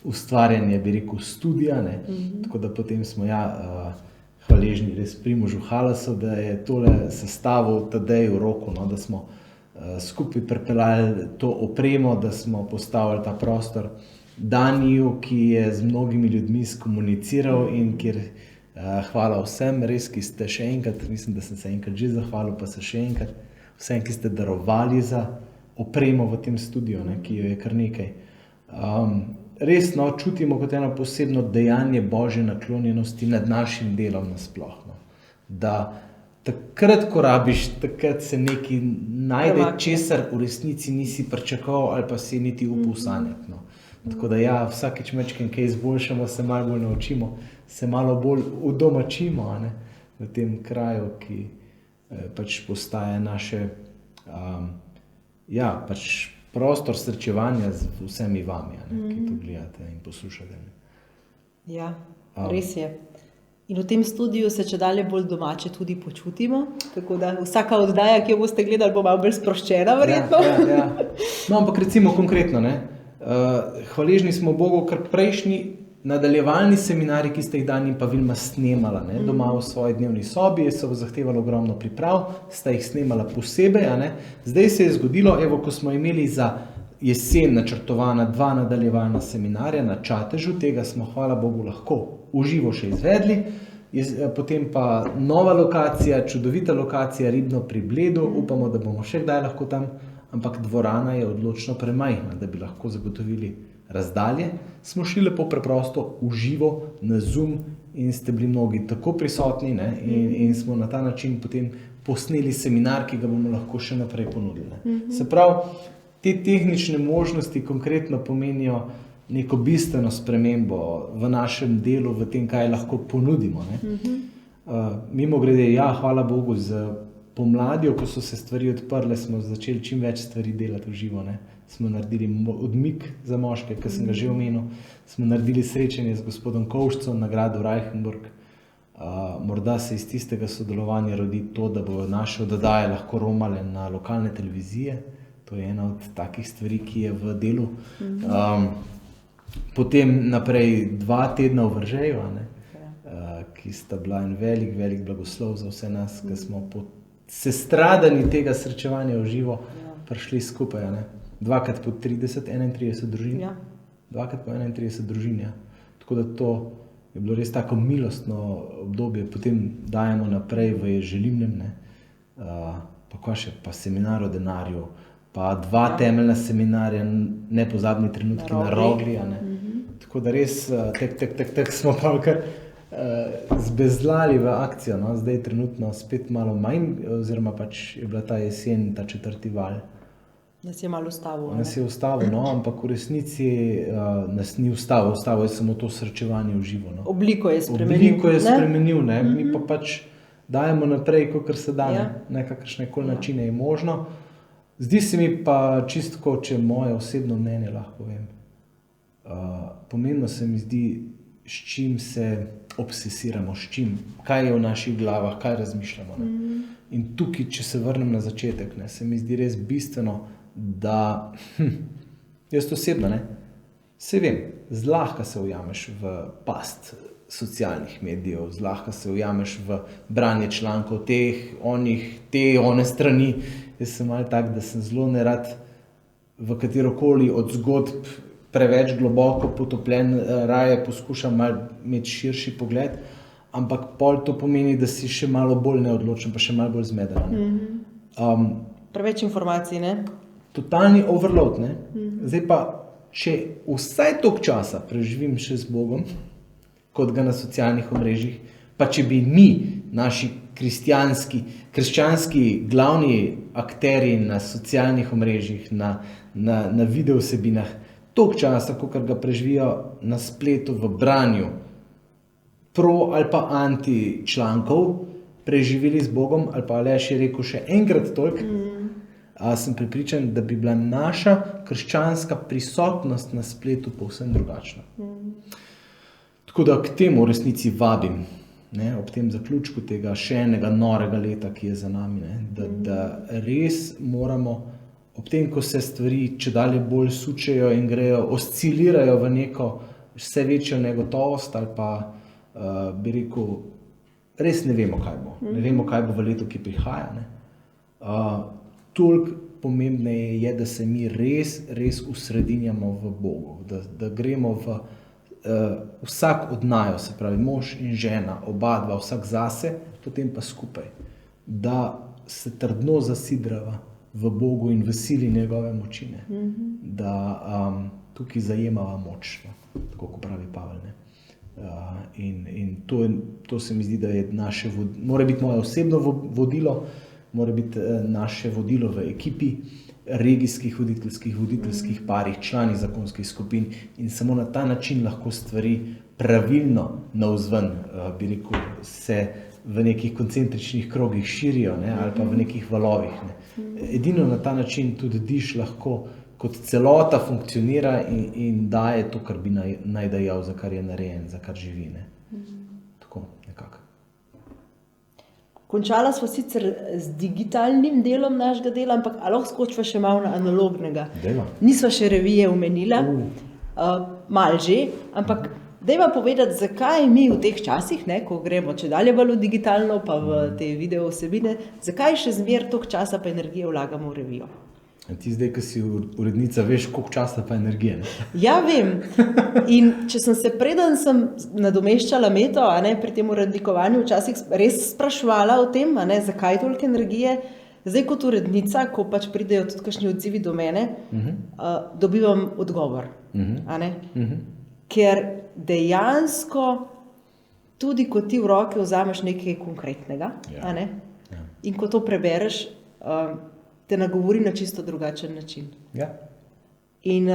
ustvarjanje, bi rekel, studija, ne. Tako da potem smo hvaležni res Primožu Halasu, da je tole sestavil Tadej v roku, no, da smo skupaj pripeljali to opremo, da smo postavili ta prostor. Daniju, ki je z mnogimi ljudmi skomuniciral in kjer hvala vsem, res, ki ste še enkrat, mislim, da sem se enkrat že zahvalil, pa se še enkrat, vsem, ki ste darovali za opremo v tem studiu, ne, ki jo je kar nekaj. Res čutimo kot eno posebno dejanje Božje naklonjenosti nad našim delom nasploh. No. Da takrat, ko rabiš, takrat se nekaj najde, česar v resnici nisi pričakoval ali pa si niti upal sanjati. No. Tako da vsakič majčkeno kaj izboljšamo, se malo bolj naučimo, se malo bolj udomačimo, ne, v tem kraju, ki pač postaja naše pač prostor srečevanja z vsemi vami, ki to gledate in poslušate. Ja, res je. In v tem studiu se čedalje bolj domače tudi počutimo, tako da vsaka oddaja, ki jo boste gledali, bo malo bolj sproščena, verjetno. Ja. No, ampak recimo konkretno, ne, hvaležni smo Bogu, ker prejšnji nadaljevalni seminarji, ki ste jih Dani in pa Vilma snemala, ne, doma v svoji dnevni sobi, so zahtevali ogromno priprav, sta jih snemala posebej, ne. Zdaj se je zgodilo, ko smo imeli za jesen načrtovana 2 nadaljevalna seminarja na Čatežu, tega smo, hvala Bogu, lahko uživo še izvedli, potem pa nova lokacija, čudovita lokacija Ribno pri Bledu, upamo, da bomo še kdaj lahko tam, ampak dvorana je odločno premajhna, da bi lahko zagotovili razdalje. Smo šli lepo preprosto uživo na Zoom in ste bili mnogi tako prisotni, ne, in smo na ta način potem posneli seminar, ki ga bomo lahko še naprej ponudili. Se pravi, te tehnične možnosti konkretno pomenijo neko bistveno spremembo v našem delu, v tem, kaj lahko ponudimo. Mimogrede, hvala Bogu, z pomladjo, ko so se stvari odprle, smo začeli čim več stvari delati v živo. Ne. Smo naredili odmik za moške, ki sem ga že omenil, smo naredili srečanje z gospodom Kovšcem na gradu Reichenburg. Morda se iz tistega sodelovanja rodi to, da bodo naše oddaje lahko romale na lokalne televizije. To je ena od takih stvari, ki je v delu. Potem naprej 2 tedna v Vržeju, ki sta bila en velik blagoslov za vse nas, ki smo po sestradani tega srečevanja v živo prišli skupaj. 2krat po 31 družin. 2krat po 31 družin. Tako da to je bilo res tako milostno obdobje. Potem dajemo naprej v Želimnem, pa seminar o denarju, pa 2 temeljna seminarja, nepozabni trenutki na Rogli. Tako da res tak smo pa kar zbezlali v akcijo. No. Zdaj trenutno spet malo manj, oziroma pač je bila ta jesen, ta 4. val. Nas je malo ustavil. Nas je ustavil, ampak v resnici nas ni ustavil, je samo to srečevanje v živo. No. Obliko je spremenil. Ne? Mi pa pač dajemo naprej, kakor se da, ne kakršne koli načine je možno. Zdi se mi pa čistko, če moje osebno mnenje lahko povem. Pomembno se mi zdi, s čim se obsesiramo, s čim, kaj je v naših glavah, kaj razmišljamo. Ne? In tukaj, če se vrnem na začetek, se mi zdi res bistveno, da jaz osebno, se vem, zlahka se ujameš v past socialnih medijev, zlahka se ujameš v branje člankov one strani. Jaz sem malo tak, da sem zelo nerad v katerokoli od zgodb preveč globoko potopljen, raje poskušam malo imeti širši pogled, ampak pol to pomeni, da si še malo bolj neodločen, pa še malo bolj zmeden. Preveč informacij, ne? Totalni overload, ne? Zdaj pa, če vsaj toliko časa preživim še z Bogom, kot ga na socialnih omrežjih, pa če bi mi, naši krščanski glavni akterji na socialnih omrežjih, na video vsebinah, toliko časa, kolikor ga preživijo na spletu v branju pro ali pa anti člankov preživeli z Bogom, ali pa Aleš je rekel še enkrat toliko, sem prepričan, da bi bila naša krščanska prisotnost na spletu povsem drugačna. Tako da k temu v resnici vabim, ne, ob tem zaključku tega še enega norega leta, ki je za nami, ne, da res moramo, ob tem, ko se stvari čedalje bolj sučejo in grejo, oscilirajo v neko vse večjo negotovost ali pa bi rekel, res ne vemo, kaj bo. Ne vemo, kaj bo v letu, ki prihaja. Ne. Toliko pomembneje je, da se mi res usredinjamo v Bogu, da gremo v vsak od naju, se pravi mož in žena, oba dva, vsak zase, potem pa skupaj, da se trdno zasidrava v Bogu in v sili njegove moči, ne. Da tukaj zajemava moč, tako kot pravi Pavel. Ne. In to se mi zdi, da je naše mora biti moje osebno vodilo, mora biti naše vodilo v ekipi regijskih voditeljskih parih, članih zakonskih skupin in samo na ta način lahko stvari pravilno navzven, bi rekel, se v nekih koncentričnih krogih širijo, ne, ali pa v nekih valovih. Ne. Edino na ta način tudi diš lahko kot celota funkcionira in daje to, kar bi naj dajal, za kar je narejen, za kar živi. Ne. Tako, nekako. Končala smo sicer z digitalnim delom našega dela, ampak lahko skočiva še malo na analognega. Dejva. Nisva še revije omenila, malo že, ampak dajva povedati, zakaj mi v teh časih, ne, ko gremo čedalje bolj v digitalno, pa v te video vsebine, zakaj še zmeraj toliko časa pa energije vlagamo v revijo? Ti zdaj, ko si urednica, veš, koliko časa pa energije. Ne? Ja, vem. In če preden sem nadomeščala Meto, pri tem urednikovanju, včasih res spraševala o tem, zakaj toliko energije, zdaj kot urednica, ko pač pridejo tudi kakšni odzivi do mene, dobivam odgovor. Ker dejansko, tudi ko ti v roke vzameš nekaj konkretnega, in ko to prebereš, te nagovori na čisto drugačen način. Ja. In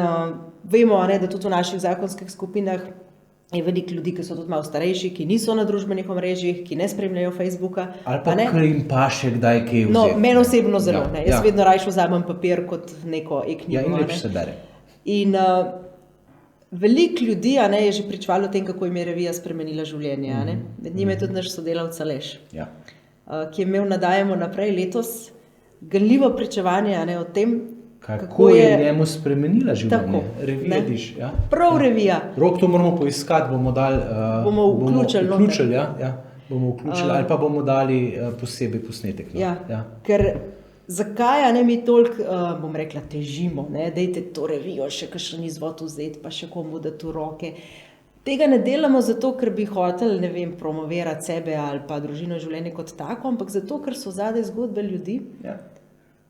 vemo, da tudi v naših zakonskih skupinah je veliko ljudi, ki so tudi malo starejši, ki niso na družbenih omrežjih, ki ne spremljajo Facebooka. Ali pa kar jim paše kdaj kaj vzeti. No, meni osebno zelo. Jaz vedno rajš vzamem papir kot neko e-knjigo. Ja, in lepše se bere. In veliko ljudi je že pričevalo o tem, kako jim je revija spremenila življenje. Med njimi je tudi naš sodelavec Aleš, ki je imel Nadajemo naprej letos ganljivo pričevanje o tem, kako je njemu spremenila življenje. Revija diš. Ja? Prav revija. Rok, to moramo poiskati, bomo vključili, ali pa bomo dali posebej posnetek. No? Ja. Ker zakaj mi toliko, bom rekla, težimo, dajte to revijo še kakšen izvod vzeti, pa še komu dati v roke. Tega ne delamo zato, ker bi hoteli, promovirati sebe ali pa družino in življenje kot tako, ampak zato, ker so zadaj zgodbe ljudi,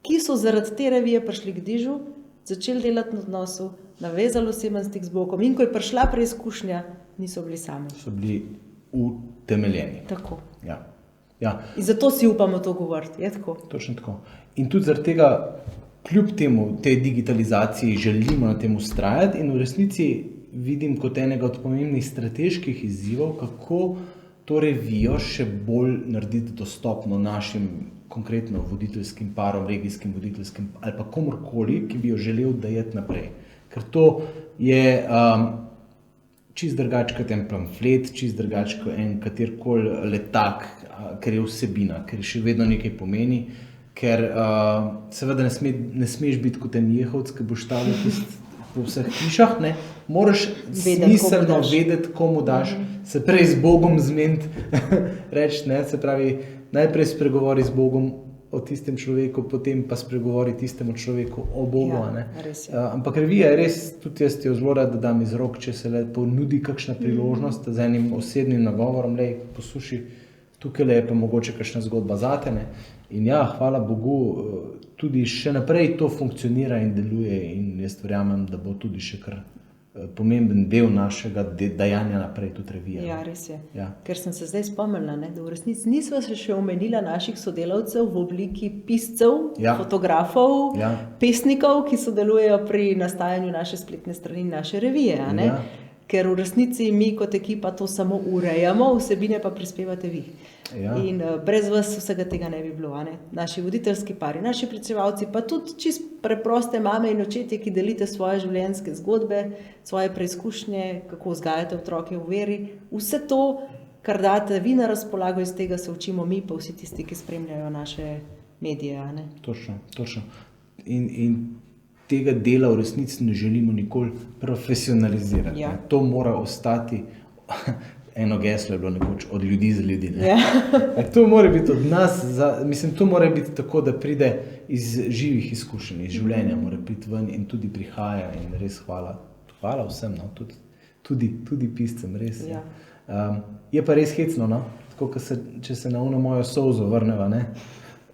ki so zaradi te revije prišli k dižu, začeli delati na odnosu, navezali oseben stik z Bogom in ko je prišla preizkušnja, niso bili sami. So bili utemeljeni. Tako. Ja. In zato si upamo to govoriti, je tako? Točno tako. In tudi zaradi tega, kljub temu, tej digitalizaciji želimo na tem vztrajati in v resnici vidim kot enega od pomembnih strateških izzivov, kako to revijo še bolj narediti dostopno našim konkretno voditeljskim parom, regijskim voditeljskim ali pa komorkoli, ki bi jo želel dajeti naprej. Ker to je čist drugače kot en pamflet, čist drugače kot en katerkoli letak, ker je vsebina, ker še vedno nekaj pomeni, ker seveda ne smeš biti kot en jehovc, ki boš stavil po vseh hišah, ne, moraš smiselno vedeti, komu daš, se prej z Bogom zmeniti, reči, ne, se pravi, najprej spregovori z Bogom o tistem človeku, potem pa spregovori tistemu človeku o Bogu. Ampak revija je res, tudi jaz ti jo zelo rad dam iz rok, če se le ponudi kakšna priložnost z enim osebnim nagovorom, posluši, tukaj je pa mogoče kakšna zgodba zate, ne. In ja, hvala Bogu, tudi še naprej to funkcionira in deluje in jaz verjamem, da bo tudi še kar pomemben del našega dajanja naprej, tudi revija. Ja, res je. Ja. Ker sem se zdaj spomnila, da v resnici nisva se še omenila naših sodelavcev v obliki piscev, fotografov, pesnikov, ki sodelujejo pri nastajanju naše spletne strani in naše revije. ker v resnici mi kot ekipa to samo urejamo, vsebine pa prispevate vi. Ja. In brez vas vsega tega ne bi bilo. A ne? Naši voditeljski pari, naši pričevalci, pa tudi čist preproste mame in očetje, ki delite svoje življenjske zgodbe, svoje preizkušnje, kako vzgajate otroke v veri. Vse to, kar date vi na razpolago, iz tega se učimo mi, pa vsi tisti, ki spremljajo naše medije. A ne? Točno. In tega dela v resnici ne želimo nikoli profesionalizirati. Ja. To mora ostati, eno geslo je bilo nekoč, od ljudi za ljudi. Ja. To mora biti od nas, to mora biti tako, da pride iz živih izkušenj, iz življenja mora priti ven in tudi prihaja in res hvala vsem, no? tudi piscem, res. Ja. Je pa res hecno, no? Tako, če se na ono mojo solzo vrneva, ne?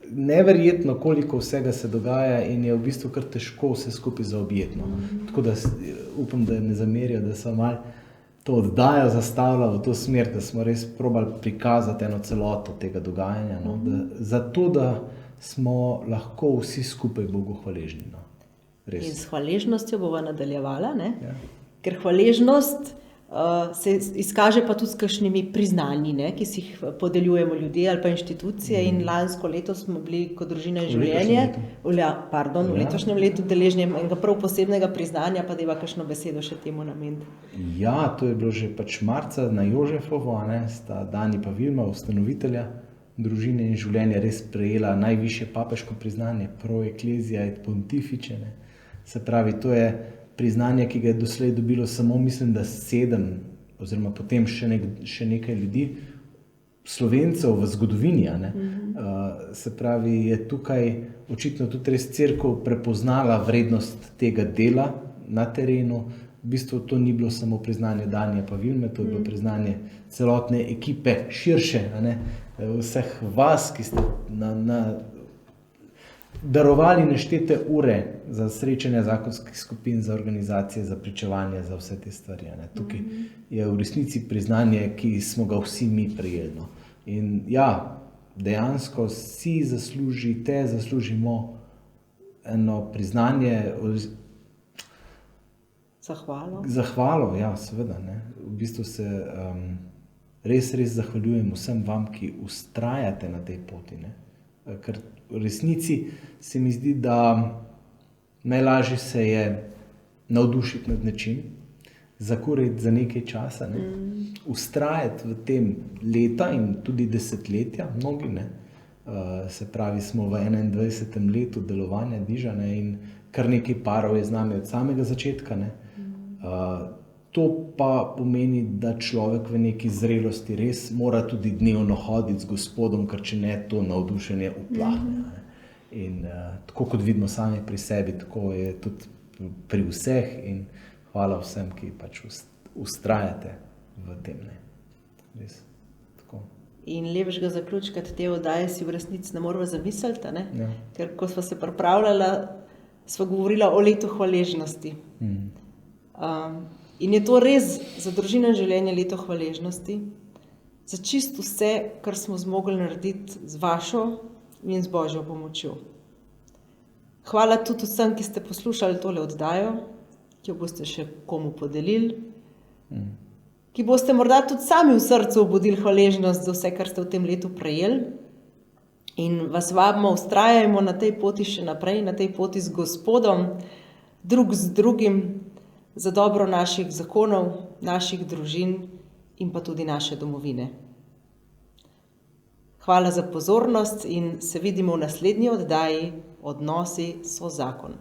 Neverjetno, koliko vsega se dogaja in je v bistvu kar težko vse skupaj zaobjetno. Tako da upam, da ne zamerijo, da so malo to oddajo zastavila v to smer, da smo res probali prikazati eno celoto tega dogajanja, no? Zato, da smo lahko vsi skupaj Bogu hvaležni. No? Res. In s hvaležnostjo bova nadaljevala, ne? Ja. Ker hvaležnost se izkaže pa tudi s kakšnimi priznanji, ne? Ki si jih podeljujemo ljudje ali pa inštitucije. In lansko leto smo bili kot Družina in življenje, v letošnjem letu deležni enega prav posebnega priznanja, pa deva kakšno besedo še temu nameniti. Ja, to je bilo že marca na Jožefovo, sta Dani pa Vilma, ustanovitelja Družine in življenja, res prejela najvišje papeško priznanje, pro ecclesia et pontifice. Se pravi, to je priznanje, ki ga je doslej dobilo samo, mislim, da 7, oziroma potem še nekaj ljudi, Slovencev v zgodovini. Se pravi, je tukaj očitno tudi res cerkev prepoznala vrednost tega dela na terenu. V bistvu to ni bilo samo priznanje Danije pa Vilme, to je bilo priznanje celotne ekipe, širše, vseh vas, ki ste darovali neštete ure za srečanja zakonskih skupin, za organizacije, za pričevanje, za vse te stvari. Tukaj je v resnici priznanje, ki smo ga vsi mi prejeli. No. In ja, dejansko si zaslužimo eno priznanje, zahvalo, ja, seveda. Ne. V bistvu se res zahvaljujem vsem vam, ki vztrajate na tej poti. Ne. Ker v resnici se mi zdi, da najlažje se je navdušiti nad nečim, zakuriti za nekaj časa, vztrajati v tem leta in tudi desetletja, mnogi, ne. Se pravi, smo v 21. letu delovanja Diža, ne, in kar nekaj parov je z nami od samega začetka. Ne. To pa pomeni, da človek v neki zrelosti res mora tudi dnevno hoditi z Gospodom, ker če ne, to navdušenje uplahne. In tako kot vidimo sami pri sebi, tako je tudi pri vseh in hvala vsem, ki pač vztrajate v tem. Ne. Res, tako. In lepšega zaključka te oddaje si v resnici ne moramo zamisliti, ne? Ja. Ker ko sva se pripravljala, sva govorila o letu hvaležnosti. In je to res za Družino in življenje leto hvaležnosti, za čisto vse, kar smo zmogli narediti z vašo in z Božjo pomočjo. Hvala tudi vsem, ki ste poslušali tole oddajo, ki jo boste še komu podelili, ki boste morda tudi sami v srcu obudili hvaležnost za vse, kar ste v tem letu prejeli. In vas vabimo, vztrajajmo na tej poti še naprej, na tej poti z Gospodom, drug z drugim, za dobro naših zakonov, naših družin in pa tudi naše domovine. Hvala za pozornost in se vidimo v naslednji oddaji Odnosi so zakon.